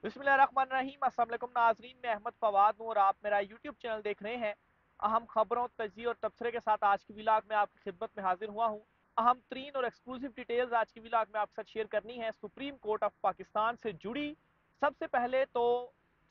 बिस्मिल्लाहिर्रहमानिर्रहीम। अस्सलाम वालेकुम नाज़रीन, मैं अहमद फवाद हूँ और आप मेरा यूट्यूब चैनल देख रहे हैं। अहम खबरों, तजिए और तबसरे के साथ आज की व्लॉग में आपकी खिदमत में हाजिर हुआ हूँ। अहम तरीन और एक्सक्लूसिव डिटेल्स आज की व्लॉग में आपके साथ शेयर करनी है सुप्रीम कोर्ट ऑफ पाकिस्तान से जुड़ी। सबसे पहले तो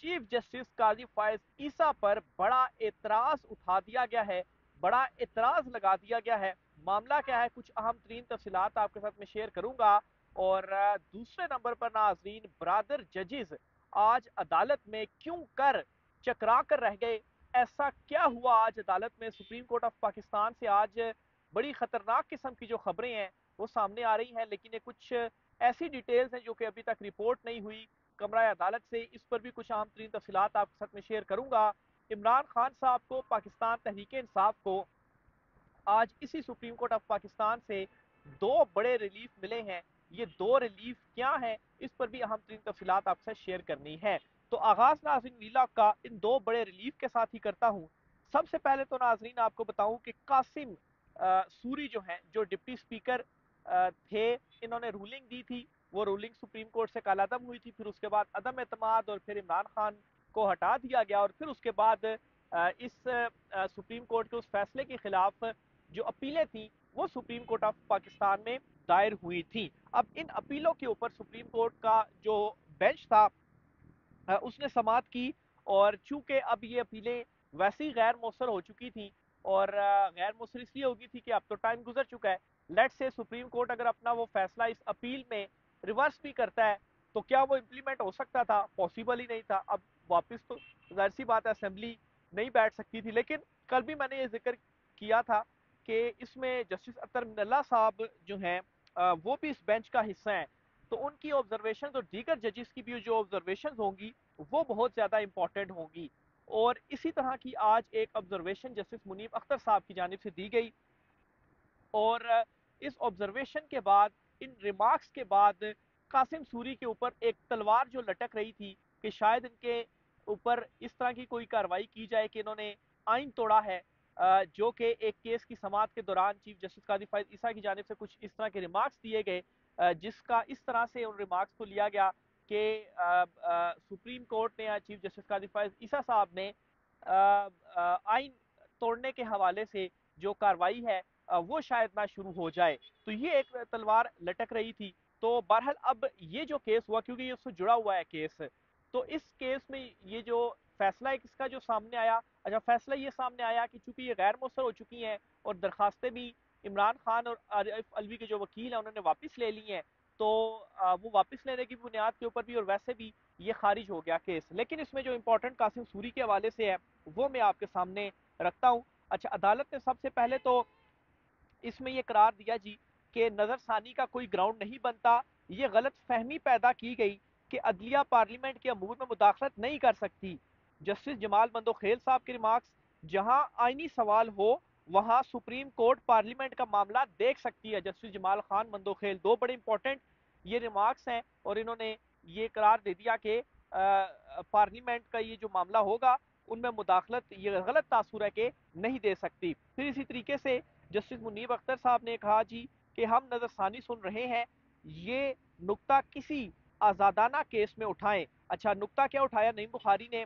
चीफ जस्टिस काजी फायज ईसा पर बड़ा एतराज़ उठा दिया गया है, बड़ा एतराज़ लगा दिया गया है। मामला क्या है, कुछ अहम तरीन तफसीलात आपके साथ में शेयर करूंगा। और दूसरे नंबर पर नाजरीन, ब्रादर जजेस आज अदालत में क्यों कर चकरा कर रह गए, ऐसा क्या हुआ आज अदालत में। सुप्रीम कोर्ट ऑफ पाकिस्तान से आज बड़ी खतरनाक किस्म की जो खबरें हैं वो सामने आ रही हैं, लेकिन ये कुछ ऐसी डिटेल्स हैं जो कि अभी तक रिपोर्ट नहीं हुई कमरा अदालत से। इस पर भी कुछ अहम तरीन तफसीलात आपके साथ में शेयर करूंगा। इमरान खान साहब को, पाकिस्तान तहरीक इंसाफ को आज इसी सुप्रीम कोर्ट ऑफ पाकिस्तान से दो बड़े रिलीफ मिले हैं। ये दो रिलीफ क्या हैं, इस पर भी अहम तरीन तफसीलात आपसे शेयर करनी है। तो आगाज नाजरीन वीला का इन दो बड़े रिलीफ के साथ ही करता हूँ। सबसे पहले तो नाजरीन आपको बताऊं कि कासिम सूरी जो हैं, जो डिप्टी स्पीकर थे, इन्होंने रूलिंग दी थी। वो रूलिंग सुप्रीम कोर्ट से कालादम हुई थी, फिर उसके बाद अदम एतमाद और फिर इमरान खान को हटा दिया गया और फिर उसके बाद इस सुप्रीम कोर्ट के उस फैसले के खिलाफ जो अपीलें थी वो सुप्रीम कोर्ट ऑफ पाकिस्तान में दायर हुई थी। अब इन अपीलों के ऊपर सुप्रीम कोर्ट का जो बेंच था उसने समाअत की। और चूंकि अब ये अपीलें वैसी गैर मौसर हो चुकी थी, और गैर मौसर इसलिए होगी थी कि अब तो टाइम गुजर चुका है। लेट से सुप्रीम कोर्ट अगर अपना वो फैसला इस अपील में रिवर्स भी करता है तो क्या वो इम्प्लीमेंट हो सकता था? पॉसिबल ही नहीं था। अब वापस तो जाहिर सी बात है असेंबली नहीं बैठ सकती थी। लेकिन कल भी मैंने ये जिक्र किया था कि इसमें जस्टिस अतर मिनल्ला साहब जो हैं वो भी इस बेंच का हिस्सा हैं। तो उनकी ऑब्जर्वेशन और दीगर जजेस की भी जो ऑब्जर्वेशन होंगी वो बहुत ज़्यादा इंपॉर्टेंट होंगी। और इसी तरह की आज एक ऑब्जर्वेशन जस्टिस मुनीब अख्तर साहब की जानिब से दी गई। और इस ऑब्जर्वेशन के बाद, इन रिमार्क्स के बाद, कासिम सूरी के ऊपर एक तलवार जो लटक रही थी कि शायद इनके ऊपर इस तरह की कोई कार्रवाई की जाए कि इन्होंने आइन तोड़ा है। जो कि एक केस की समाअत के दौरान चीफ जस्टिस काजी फायद ईसा की जानिब से कुछ इस तरह के रिमार्क्स दिए गए, जिसका इस तरह से उन रिमार्क्स को लिया गया कि सुप्रीम कोर्ट ने या चीफ जस्टिस काजी फायद ईसा साहब ने आइन तोड़ने के हवाले से जो कार्रवाई है वो शायद ना शुरू हो जाए। तो ये एक तलवार लटक रही थी। तो बहरहाल अब ये जो केस हुआ, क्योंकि ये उससे जुड़ा हुआ है केस, तो इस केस में ये जो फैसला है किसका जो सामने आया, अच्छा फैसला ये सामने आया कि चूंकि ये गैर मौसर हो चुकी हैं और दरखास्तें भी इमरान खान और आरिफ अलवी के जो वकील हैं उन्होंने वापस ले ली हैं, तो वो वापस लेने की बुनियाद के ऊपर भी और वैसे भी ये खारिज हो गया केस। लेकिन इसमें जो इंपॉर्टेंट कासिम सूरी के हवाले से है वो मैं आपके सामने रखता हूँ। अच्छा, अदालत ने सबसे पहले तो इसमें यह करार दिया जी कि नजरसानी का कोई ग्राउंड नहीं बनता। ये गलत फहमी पैदा की गई कि अदलिया पार्लियामेंट के अमूर में मुदाखलत नहीं कर सकती। जस्टिस जमाल मंदोखेल साहब के रिमार्क्स, जहां आईनी सवाल हो वहां सुप्रीम कोर्ट पार्लियामेंट का मामला देख सकती है। जस्टिस जमाल खान मंदोखेल, दो बड़े इंपॉर्टेंट ये रिमार्क्स हैं और इन्होंने ये करार दे दिया कि पार्लियामेंट का ये जो मामला होगा उनमें मुदाखलत ये गलत तासुर है कि नहीं दे सकती। फिर इसी तरीके से जस्टिस मुनीब अख्तर साहब ने कहा जी कि हम नजरसानी सुन रहे हैं, ये नुक्ता किसी आज़ादाना केस में उठाएं। अच्छा, नुक्ता क्या उठाया नईम बुखारी ने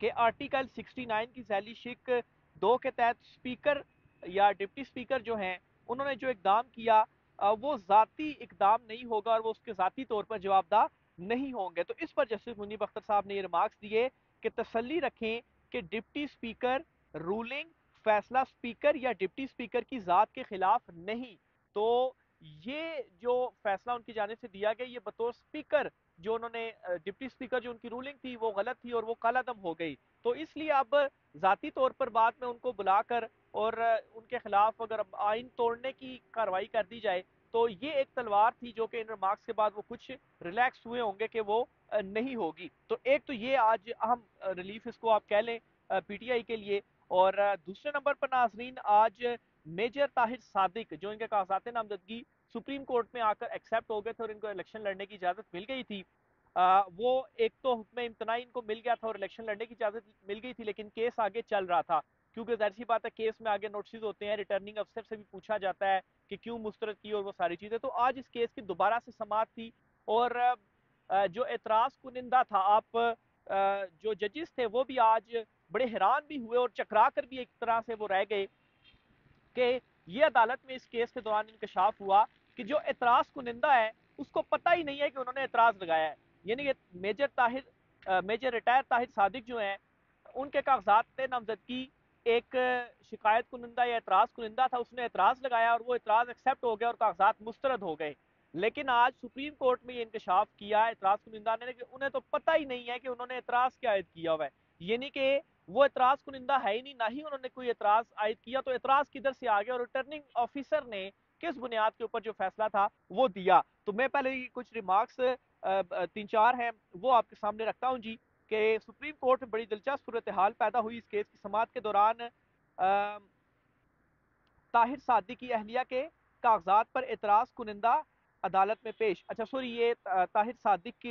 कि आर्टिकल 69 की झैली शिक 2 के तहत स्पीकर या डिप्टी स्पीकर जो हैं उन्होंने जो इकदाम किया वो ज़ाती इकदाम नहीं होगा और वो उसके ज़ाती तौर पर जवाबदा नहीं होंगे। तो इस पर जस्टिस मुनीब अख्तर साहब ने ये रिमार्क्स दिए कि तसल्ली रखें कि डिप्टी स्पीकर रूलिंग फैसला स्पीकर या डिप्टी स्पीकर की ज़ात के खिलाफ नहीं। तो ये जो फैसला उनकी जानिब से दिया गया, ये बतौर स्पीकर जो उन्होंने डिप्टी स्पीकर जो उनकी रूलिंग थी वो गलत थी और वो कालादम हो गई। तो इसलिए अब जाती तौर पर बाद में उनको बुलाकर और उनके खिलाफ अगर आइन तोड़ने की कार्रवाई कर दी जाए तो ये एक तलवार थी जो कि इन रिमार्क्स के बाद वो कुछ रिलैक्स हुए होंगे कि वो नहीं होगी। तो एक तो ये आज अहम रिलीफ इसको आप कह लें पीटीआई के लिए। और दूसरे नंबर पर नाजरीन, आज मेजर ताहिर सादिक जो इनके कागजात नामजदगी सुप्रीम कोर्ट में आकर एक्सेप्ट हो गए थे और इनको इलेक्शन लड़ने की इजाजत मिल गई थी। वो एक तो हुक्म इम्तनाई इनको मिल गया था और इलेक्शन लड़ने की इजाजत मिल गई थी, लेकिन केस आगे चल रहा था। क्योंकि जाहिर सी बात है केस में आगे नोटिस होते हैं, रिटर्निंग अफसर से भी पूछा जाता है कि क्यों मुस्तरद की और वो सारी चीजें। तो आज इस केस की दोबारा से समाअत थी और जो एतराज़ कुनिंदा था, आप जो जजेस थे वो भी आज बड़े हैरान भी हुए और चकरा कर भी एक तरह से वो रह गए कि ये अदालत में इस केस के दौरान इंकशाफ हुआ कि जो एतराज़ कुनिंदा है उसको पता ही नहीं है कि उन्होंने एतराज़ लगाया है। यानी कि मेजर रिटायर ताहिर सादिक जो हैं, उनके कागजात नामजदगी एक शिकायत कुनिंदा या एतराज़ कुनिंदा था, उसने एतराज़ लगाया और वो एतराज़ एक्सेप्ट हो गया और कागजात मुस्तरद हो गए। लेकिन आज सुप्रीम कोर्ट में ये इंकशाफ किया एतराज़ कुनिंदा ने कि उन्हें तो पता ही नहीं है कि उन्होंने एतराज़ क्या आयद किया हुआ है। यानी कि वो एतराज़ कुनिंदा है ही नहीं, ना ही उन्होंने कोई एतराज़ आयद किया, तो एतराज़ किधर से आ गया और रिटर्निंग ऑफिसर ने किस बुनियाद के ऊपर जो फैसला था वो दिया। तो मैं पहले कुछ रिमार्क्स 3-4 हैं वो आपके सामने रखता हूँ जी, कि सुप्रीम कोर्ट में बड़ी दिलचस्प सूरत हाल पैदा हुई इस केस की समाअत के दौरान। ताहिर सादी की अहलिया के कागजात पर एतराज़ कुनिंदा अदालत में पेश। अच्छा सॉरी, ये ताहिर सादिक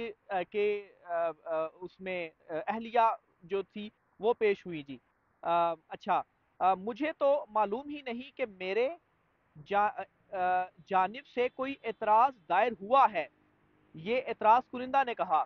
उसमें अहलिया जो थी वो पेश हुई जी। अच्छा, मुझे तो मालूम ही नहीं कि मेरे जानिब से कोई एतराज़ दायर हुआ है, ये एतराज़ कुनिंदा ने कहा।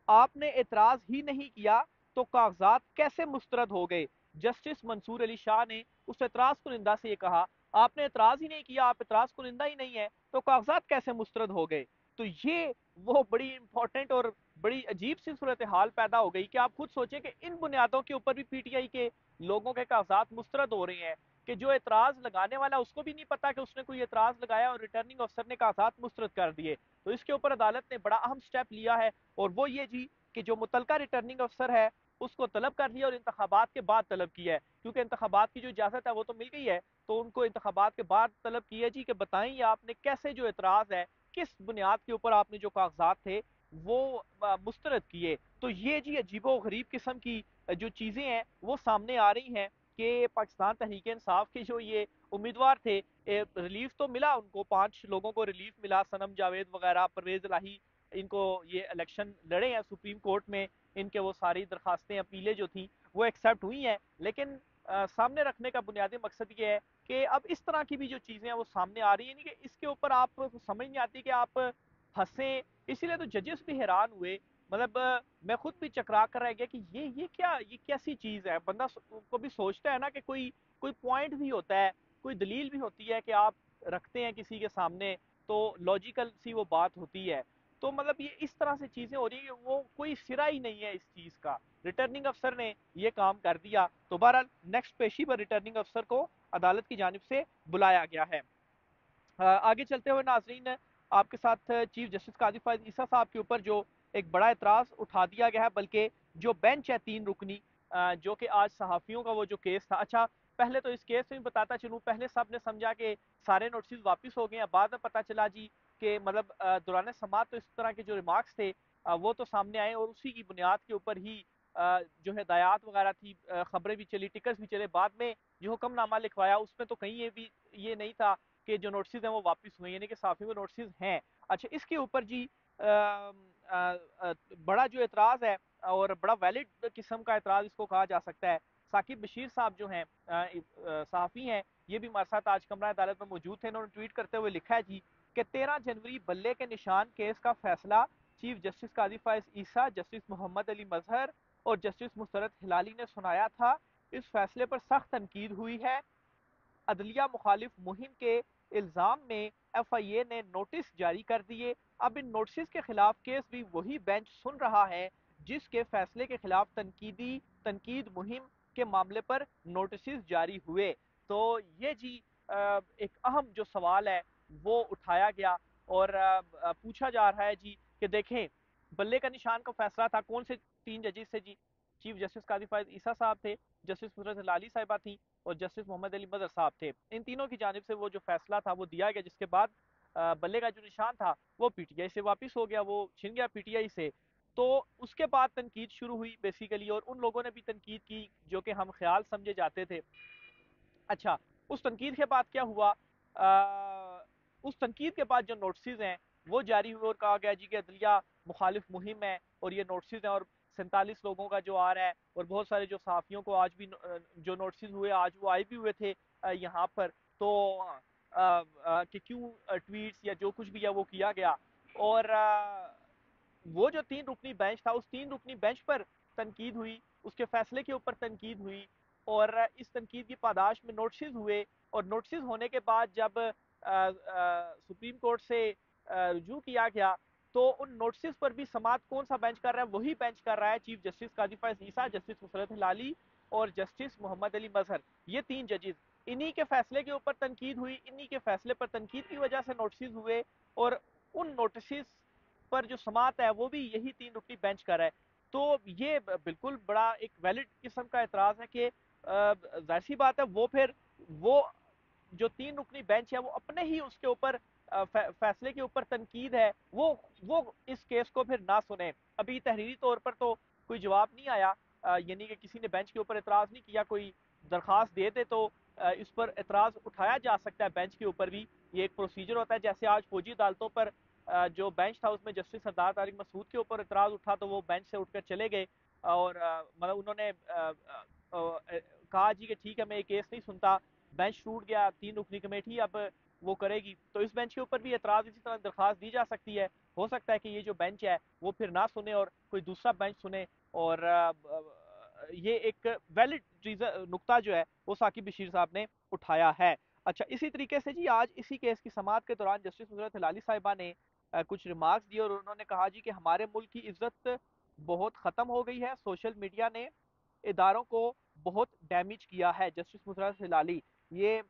आपने एतराज ही नहीं किया तो कागजात कैसे मुस्तरद हो गए? जस्टिस मंसूर अली शाह ने उस एतराज कुनिंदा से ये कहा, आपने एतराज ही नहीं किया, आप एतराज कुनिंदा ही नहीं है, तो कागजात कैसे मुस्तरद हो गए? तो ये वो बड़ी इंपॉर्टेंट और बड़ी अजीब सी सूरत हाल पैदा हो गई कि आप खुद सोचें कि इन बुनियादों के ऊपर भी पीटीआई के लोगों के कागजात मुस्तरद हो रहे हैं कि जो एतराज लगाने वाला उसको भी नहीं पता कि उसने कोई एतराज लगाया और रिटर्निंग अफसर ने कागजात मुस्तरद कर दिए। तो इसके ऊपर अदालत ने बड़ा अहम स्टेप लिया है और वो ये जी कि जो मुतलका रिटर्निंग अफसर है उसको तलब कर लिया और इंतखाबात के बाद तलब किया है, क्योंकि इंतखाबात की जो इजाज़त है वो तो मिल गई है, तो उनको इंतखाबात के बाद तलब किया है जी कि बताएं आपने कैसे जो एतराज़ है किस बुनियाद के ऊपर आपने जो कागजात थे वो मुस्तरद किए। तो ये जी अजीबो गरीब किस्म की जो चीज़ें हैं वो सामने आ रही हैं कि पाकिस्तान तहरीक इंसाफ के जो ये उम्मीदवार थे, रिलीफ तो मिला उनको, 5 लोगों को रिलीफ मिला, सनम जावेद वगैरह, परवेज इलाही, इनको ये इलेक्शन लड़े हैं सुप्रीम कोर्ट में, इनके वो सारी दरखास्तें अपीलें जो थी वो एक्सेप्ट हुई हैं। लेकिन सामने रखने का बुनियादी मकसद ये है कि अब इस तरह की भी जो चीज़ें हैं वो सामने आ रही हैं, कि इसके ऊपर आप समझ नहीं आती कि आप हंसें। इसीलिए तो जजेस भी हैरान हुए, मतलब मैं खुद भी चकरा कर रह गया कि ये कैसी चीज़ है। बंदा को भी सोचता है ना कि कोई कोई पॉइंट भी होता है, कोई दलील भी होती है कि आप रखते हैं किसी के सामने, तो लॉजिकल सी वो बात होती है। तो मतलब ये इस तरह से चीजें हो रही है, वो कोई सिरा ही नहीं है इस चीज का। रिटर्निंग अफसर ने ये काम कर दिया, तो बहरहाल नेक्स्ट पेशी पर रिटर्निंग अफसर को अदालत की जानिब से बुलाया गया है। आगे चलते हुए नाजरीन, आपके साथ चीफ जस्टिस कादिर फायद ईसा साहब के ऊपर जो एक बड़ा एतराज उठा दिया गया है, बल्कि जो बेंच है 3 रुकनी, जो कि आज सहाफ़ियों का वो जो केस था। अच्छा, पहले तो इस केस में बताता चलूँ, पहले सब ने समझा कि सारे नोटिस वापस हो गए हैं, बाद में पता चला जी कि मतलब दौरान समात तो इस तरह के जो रिमार्क्स थे वो तो सामने आए और उसी की बुनियाद के ऊपर ही जो हिदायत वगैरह थी, खबरें भी चली, टिकट्स भी चले। बाद में जो हुक्मनामा लिखवाया उसमें तो कहीं ये नहीं था कि जो नोटिस हैं वो वापस हुए, यानी कि साफी में नोटिस हैं। अच्छा, इसके ऊपर जी बड़ा जो एतराज़ है और बड़ा वैलिड किस्म का एतराज़ इसको कहा जा सकता है। साकिब बशीर साहब जो हैं सहाफ़ी हैं, ये भी हमारे साथ आज कमरा अदालत में मौजूद थे। इन्होंने ट्वीट करते हुए लिखा है जी कि 13 जनवरी बल्ले के निशान केस का फैसला चीफ जस्टिस काजी फायज ईसा, जस्टिस मोहम्मद अली मजहर और जस्टिस मुसरत हिलाली ने सुनाया था। इस फैसले पर सख्त तनकीद हुई है। अदलिया मुखालिफ मुहिम के इल्ज़ाम में FIA ने नोटिस जारी कर दिए। अब इन नोटिस के खिलाफ केस भी वही बेंच सुन रहा है जिसके फैसले के खिलाफ तनकीद मुहिम के मामले पर नोटिस जारी हुए। तो ये जी एक अहम जो सवाल है वो उठाया गया और पूछा जा रहा है जी कि देखें, बल्ले का निशान का फैसला था कौन से 3 जजेस से जी? चीफ जस्टिस काजी फायद ईसा साहब थे, जस्टिस मुसरत लाली साहिबा थी और जस्टिस मोहम्मद अली मदर साहब थे। इन तीनों की जानिब से वो जो फैसला था वो दिया गया, जिसके बाद बल्ले का जो निशान था वो पीटीआई से वापस हो गया, वो छिन गया पीटीआई से। तो उसके बाद तनकीद शुरू हुई बेसिकली, और उन लोगों ने भी तनकीद की जो कि हम ख्याल समझे जाते थे। अच्छा, उस तनकीद के बाद क्या हुआ? उस तनकीद के बाद जो नोटिस हैं वो जारी हुए और कहा गया जी कि अदलिया मुखालिफ मुहिम है और ये नोटिस हैं, और 47 लोगों का जो आ रहा है, और बहुत सारे जो सहाफ़ियों को आज भी जो नोटिस हुए आज वो आए भी हुए थे यहाँ पर। तो कि क्यों ट्वीट्स या जो कुछ भी है वो किया गया। और वो जो 3 रुकनी बेंच था, उस 3 रुकनी बेंच पर तनकीद हुई, उसके फैसले के ऊपर तनकीद हुई, और इस तनकीद की पादाश में नोटिस हुए। और नोटिस होने के बाद जब सुप्रीम कोर्ट से रुजू किया गया, तो उन नोटिस पर भी समात कौन सा बेंच कर रहा है? वही बेंच कर रहा है चीफ जस्टिस काजी फैज ईसा, जस्टिस मुसरत हिलाली और जस्टिस मोहम्मद अली मजहर। ये 3 जजेस, इन्हीं के फैसले के ऊपर तनकीद हुई, इन्हीं के फैसले पर तनकीद की वजह से नोटिस हुए, और उन नोटिस पर जो समात है वो भी यही 3 रुकनी बेंच कर है। तो ये बिल्कुल बड़ा एक वैलिड किस्म का एतराज है कि जाहिर सी बात है वो फिर वो जो 3 रुकनी बेंच है वो अपने ही उसके ऊपर फैसले के ऊपर तनकीद है, वो इस केस को फिर ना सुने। अभी तहरीरी तौर पर तो कोई जवाब नहीं आया, यानी कि किसी ने बेंच के ऊपर एतराज नहीं किया, कोई दरखास्त दे दे तो इस पर एतराज उठाया जा सकता है बेंच के ऊपर भी। ये एक प्रोसीजर होता है, जैसे आज फौजी अदालतों पर जो बेंच था उसमें जस्टिस सरदार तारिक मसूद के ऊपर एतराज उठा तो वो बेंच से उठकर चले गए, और मतलब उन्होंने कहा जी कि ठीक है मैं ये केस नहीं सुनता, बेंच टूट गया, 3 रुकनी कमेटी अब वो करेगी। तो इस बेंच के ऊपर भी एतराज इसी तरह दरखास्त दी जा सकती है। हो सकता है कि ये जो बेंच है वो फिर ना सुने और कोई दूसरा बेंच सुने, और ये एक वैलिड रीजन नुकता जो है वो साकिब बशीर साहब ने उठाया है। अच्छा, इसी तरीके से जी आज इसी केस की समाअत के दौरान जस्टिस मुसरत हिलाली साहिबा ने कुछ रिमार्क्स दिए, और उन्होंने कहा जी कि हमारे मुल्क की इज्जत बहुत ख़त्म हो गई है, सोशल मीडिया ने इदारों को बहुत डैमेज किया है। जस्टिस मुसरत हिलाली ये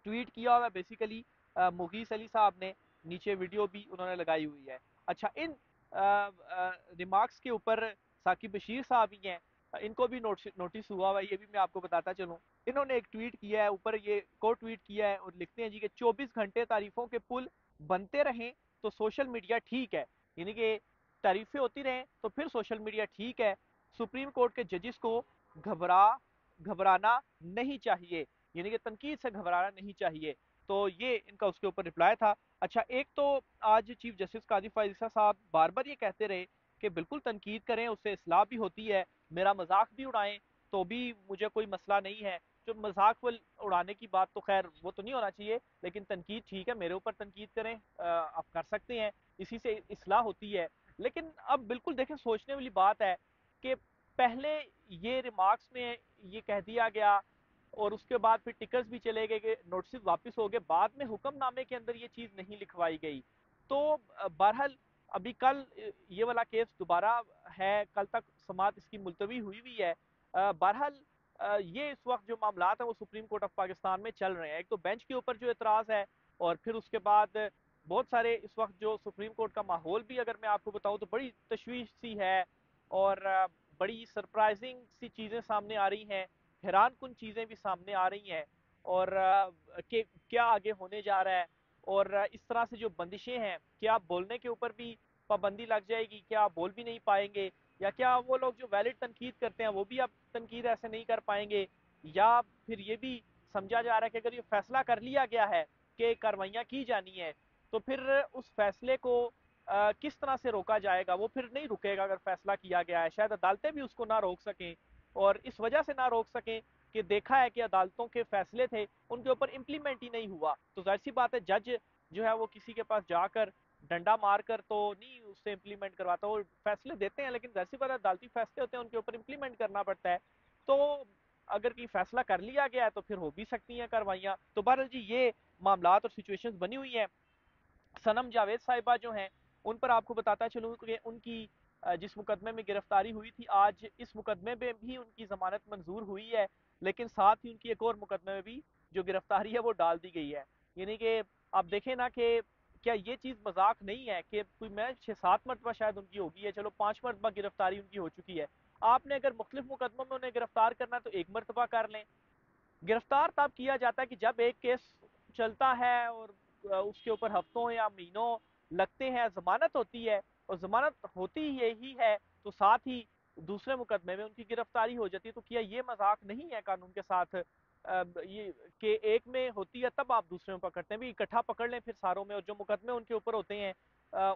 ट्वीट किया हुआ बेसिकली मुगीस अली साहब ने, नीचे वीडियो भी उन्होंने लगाई हुई है। अच्छा, इन रिमार्क्स के ऊपर साकिब बशीर साहब ही हैं, इनको भी नोटिस हुआ हुआ है, ये भी मैं आपको बताता चलूँ। इन्होंने एक ट्वीट किया है, ऊपर ये को ट्वीट किया है और लिखते हैं जी कि 24 घंटे तारीफों के पुल बनते रहें तो सोशल मीडिया ठीक है, यानी कि तारीफें होती रहें तो फिर सोशल मीडिया ठीक है। सुप्रीम कोर्ट के जजिस को घबराना नहीं चाहिए, यानी कि तनकीद से घबराना नहीं चाहिए। तो ये इनका उसके ऊपर रिप्लाई था। अच्छा, एक तो आज चीफ जस्टिस काजी फायजा साहब बार बार ये कहते रहे कि बिल्कुल तनकीद करें, उससे इस्लाह भी होती है, मेरा मजाक भी उड़ाएं तो भी मुझे कोई मसला नहीं है। जो मजाक उड़ाने की बात तो खैर वो तो नहीं होना चाहिए, लेकिन तनकीद ठीक है, मेरे ऊपर तनकीद करें, आप कर सकते हैं, इसी से इस्लाह होती है। लेकिन अब बिल्कुल देखें, सोचने वाली बात है कि पहले ये रिमार्क्स में ये कह दिया गया और उसके बाद फिर टिकर्स भी चले गए, नोटिस वापस हो गए, बाद में हुक्मनामे के अंदर ये चीज़ नहीं लिखवाई गई। तो बहरहाल अभी कल ये वाला केस दोबारा है, कल तक समात इसकी मुलतवी हुई हुई है। बहरहाल ये इस वक्त जो मामला है वो सुप्रीम कोर्ट ऑफ पाकिस्तान में चल रहे हैं। एक तो बेंच के ऊपर जो एतराज़ है, और फिर उसके बाद बहुत सारे इस वक्त जो सुप्रीम कोर्ट का माहौल भी अगर मैं आपको बताऊं तो बड़ी तशवीश सी है, और बड़ी सरप्राइजिंग सी चीज़ें सामने आ रही हैं, हैरान कुन चीज़ें भी सामने आ रही हैं, और कि क्या आगे होने जा रहा है। और इस तरह से जो बंदिशें हैं, क्या बोलने के ऊपर भी पाबंदी लग जाएगी, क्या आप बोल भी नहीं पाएंगे, या क्या वो लोग जो वैलिड तनकीद करते हैं वो भी अब तनकीद ऐसे नहीं कर पाएंगे, या फिर ये भी समझा जा रहा है कि अगर ये फैसला कर लिया गया है कि कार्रवाइयाँ की जानी है तो फिर उस फैसले को किस तरह से रोका जाएगा? वो फिर नहीं रुकेगा अगर फैसला किया गया है, शायद अदालतें भी उसको ना रोक सकें, और इस वजह से ना रोक सकें कि देखा है कि अदालतों के फैसले थे उनके ऊपर इम्प्लीमेंट ही नहीं हुआ। तो जाहिर सी बात है जज जो है वो किसी के पास जाकर डंडा मारकर तो नहीं उससे इम्प्लीमेंट करवाता, वो फैसले देते हैं, लेकिन जाहिर सी बात है अदालती फैसले होते हैं उनके ऊपर इम्प्लीमेंट करना पड़ता है। तो अगर कोई फैसला कर लिया गया है तो फिर हो भी सकती हैं कार्रवाइयाँ। तो बहरहाल जी ये मामला और सिचुएशन बनी हुई है। सनम जावेद साहिबा जो हैं उन पर आपको बताता चलूँ कि उनकी जिस मुकदमे में गिरफ्तारी हुई थी, आज इस मुकदमे में भी उनकी जमानत मंजूर हुई है, लेकिन साथ ही उनकी एक और मुकदमे में भी जो गिरफ्तारी है वो डाल दी गई है। यानी कि आप देखें ना कि क्या ये चीज़ मजाक नहीं है कि कोई मैं 6-7 मरतबा शायद उनकी होगी है, चलो 5 मरतबा गिरफ्तारी उनकी हो चुकी है। आपने अगर मुख्तलिफ मुकदमों में उन्हें गिरफ्तार करना है तो 1 मरतबा कर लें। गिरफ्तार तब किया जाता है कि जब एक केस चलता है और उसके ऊपर हफ्तों या महीनों लगते हैं, जमानत होती है, और जमानत होती यही है तो साथ ही दूसरे मुकदमे में उनकी गिरफ्तारी हो जाती है। तो क्या ये मजाक नहीं है कानून के साथ? ये कि एक में होती है तब आप दूसरे में पकड़ते हैं, भी इकट्ठा पकड़ लें फिर सारों में, और जो मुकदमे उनके ऊपर होते हैं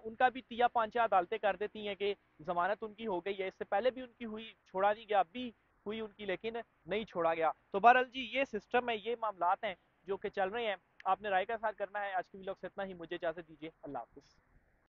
उनका भी तिया पांचा अदालतें कर देती हैं कि जमानत उनकी हो गई है, इससे पहले भी उनकी हुई, छोड़ा नहीं गया, अब भी हुई उनकी, लेकिन नहीं छोड़ा गया। तो बहरहाल जी ये सिस्टम है, ये मामलात हैं जो कि चल रहे हैं। आपने राय का इज़हार करना है। आज के व्लॉग से इतना ही, मुझे इजाज़त दीजिए। अल्लाह हाफ़िज़।